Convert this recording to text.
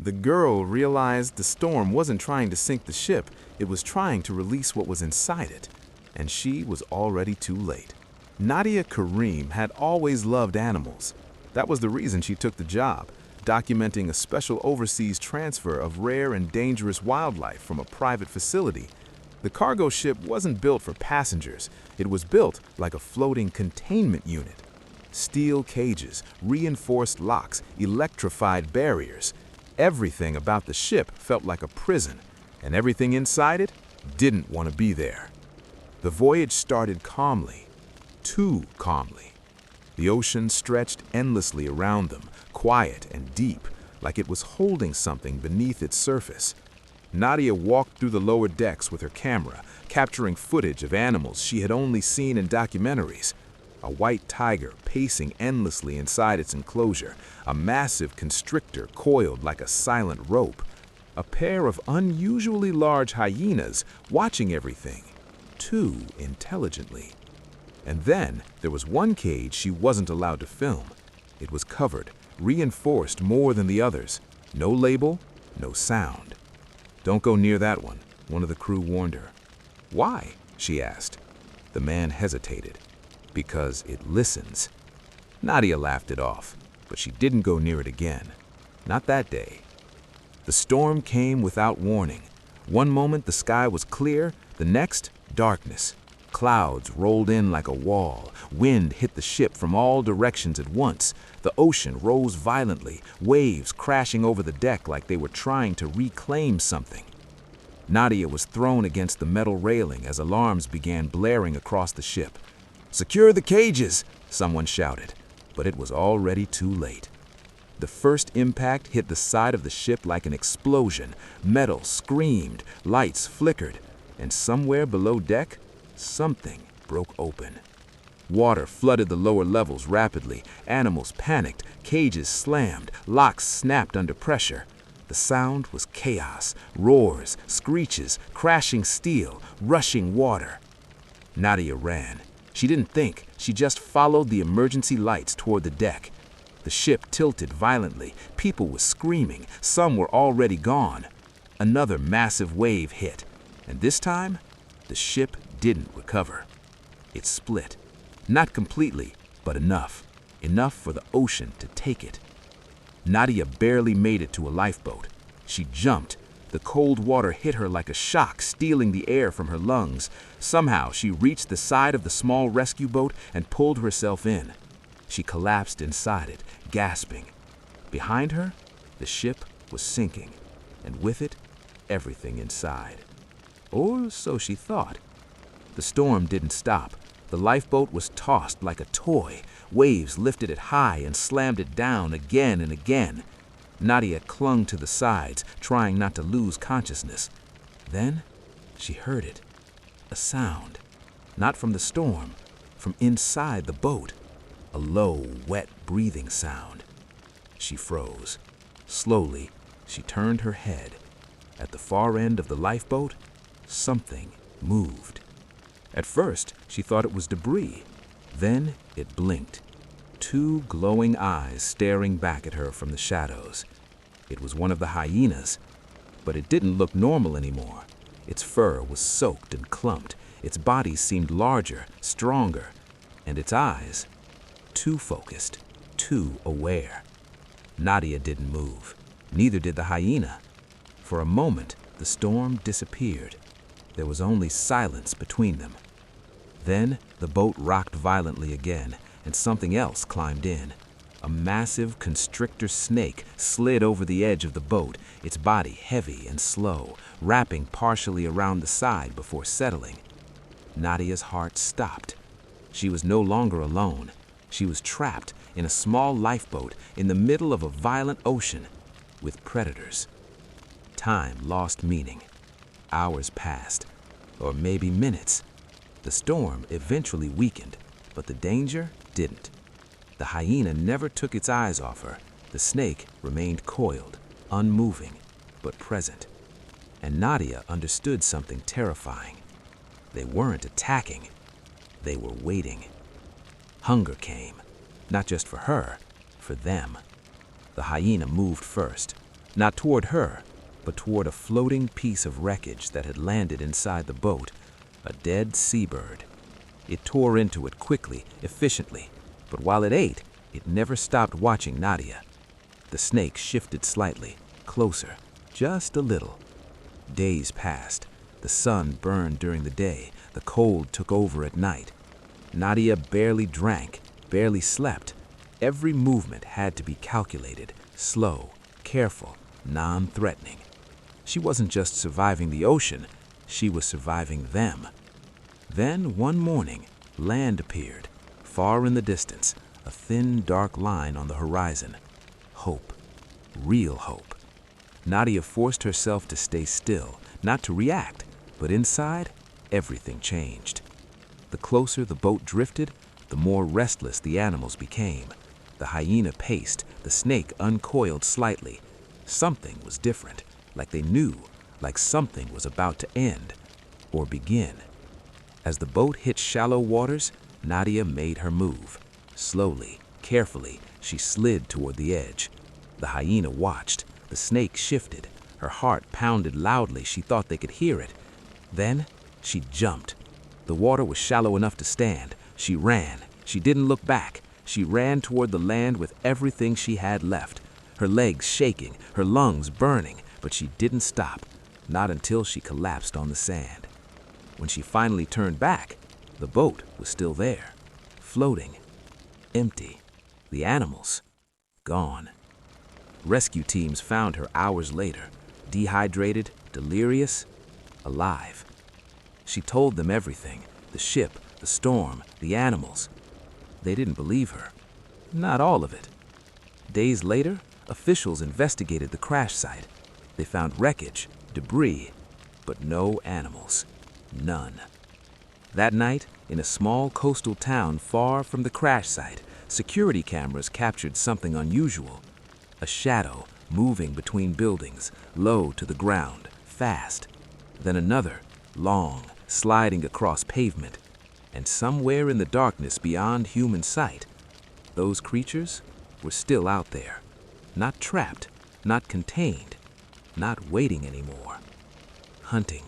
The girl realized the storm wasn't trying to sink the ship, it was trying to release what was inside it. And she was already too late. Nadia Karim had always loved animals. That was the reason she took the job, documenting a special overseas transfer of rare and dangerous wildlife from a private facility. The cargo ship wasn't built for passengers. It was built like a floating containment unit. Steel cages, reinforced locks, electrified barriers. Everything about the ship felt like a prison, and everything inside it didn't want to be there. The voyage started calmly, too calmly. The ocean stretched endlessly around them, quiet and deep, like it was holding something beneath its surface. Nadia walked through the lower decks with her camera, capturing footage of animals she had only seen in documentaries. A white tiger pacing endlessly inside its enclosure, a massive constrictor coiled like a silent rope, a pair of unusually large hyenas watching everything, too intelligently. And then there was one cage she wasn't allowed to film. It was covered, reinforced more than the others. No label, no sound. "Don't go near that one of the crew warned her. "Why?" she asked. The man hesitated. "Because it listens." Nadia laughed it off, but she didn't go near it again. Not that day. The storm came without warning. One moment the sky was clear, the next, darkness. Clouds rolled in like a wall. Wind hit the ship from all directions at once. The ocean rose violently, waves crashing over the deck like they were trying to reclaim something. Nadia was thrown against the metal railing as alarms began blaring across the ship. "Secure the cages!" someone shouted, but it was already too late. The first impact hit the side of the ship like an explosion. Metal screamed, lights flickered, and somewhere below deck, something broke open. Water flooded the lower levels rapidly. Animals panicked, cages slammed, locks snapped under pressure. The sound was chaos, roars, screeches, crashing steel, rushing water. Nadia ran. She didn't think, she just followed the emergency lights toward the deck. The ship tilted violently. People were screaming. Some were already gone. Another massive wave hit, and this time, the ship didn't recover. It split. Not completely, but enough. Enough for the ocean to take it. Nadia barely made it to a lifeboat. She jumped. The cold water hit her like a shock, stealing the air from her lungs. Somehow, she reached the side of the small rescue boat and pulled herself in. She collapsed inside it, gasping. Behind her, the ship was sinking, and with it, everything inside. Or so she thought. The storm didn't stop. The lifeboat was tossed like a toy. Waves lifted it high and slammed it down again and again. Nadia clung to the sides, trying not to lose consciousness. Then she heard it. A sound. Not from the storm, from inside the boat. A low, wet breathing sound. She froze. Slowly, she turned her head. At the far end of the lifeboat, something moved. At first, she thought it was debris. Then it blinked. Two glowing eyes staring back at her from the shadows. It was one of the hyenas, but it didn't look normal anymore. Its fur was soaked and clumped. Its body seemed larger, stronger, and its eyes, too focused, too aware. Nadia didn't move. Neither did the hyena. For a moment, the storm disappeared. There was only silence between them. Then the boat rocked violently again, and something else climbed in. A massive constrictor snake slid over the edge of the boat, its body heavy and slow, wrapping partially around the side before settling. Nadia's heart stopped. She was no longer alone. She was trapped in a small lifeboat in the middle of a violent ocean with predators. Time lost meaning. Hours passed, or maybe minutes. The storm eventually weakened, but the danger didn't. The hyena never took its eyes off her. The snake remained coiled, unmoving, but present. And Nadia understood something terrifying. They weren't attacking. They were waiting. Hunger came, not just for her, for them. The hyena moved first. Not toward her, but toward a floating piece of wreckage that had landed inside the boat, a dead seabird. It tore into it quickly, efficiently, but while it ate, it never stopped watching Nadia. The snake shifted slightly, closer, just a little. Days passed. The sun burned during the day. The cold took over at night. Nadia barely drank, barely slept. Every movement had to be calculated, slow, careful, non-threatening. She wasn't just surviving the ocean, she was surviving them. Then, one morning, land appeared. Far in the distance, a thin, dark line on the horizon. Hope. Real hope. Nadia forced herself to stay still, not to react, but inside, everything changed. The closer the boat drifted, the more restless the animals became. The hyena paced, the snake uncoiled slightly. Something was different, like they knew, like something was about to end, or begin. As the boat hit shallow waters, Nadia made her move. Slowly, carefully, she slid toward the edge. The hyena watched. The snake shifted. Her heart pounded loudly. She thought they could hear it. Then, she jumped. The water was shallow enough to stand. She ran. She didn't look back. She ran toward the land with everything she had left. Her legs shaking, her lungs burning, but she didn't stop. Not until she collapsed on the sand. When she finally turned back, the boat was still there, floating, empty. The animals, gone. Rescue teams found her hours later, dehydrated, delirious, alive. She told them everything, the ship, the storm, the animals. They didn't believe her. Not all of it. Days later, officials investigated the crash site. They found wreckage, debris, but no animals. None. That night, in a small coastal town far from the crash site, security cameras captured something unusual. A shadow moving between buildings, low to the ground, fast. Then another, long, sliding across pavement. And somewhere in the darkness beyond human sight, those creatures were still out there. Not trapped, not contained, not waiting anymore. Hunting.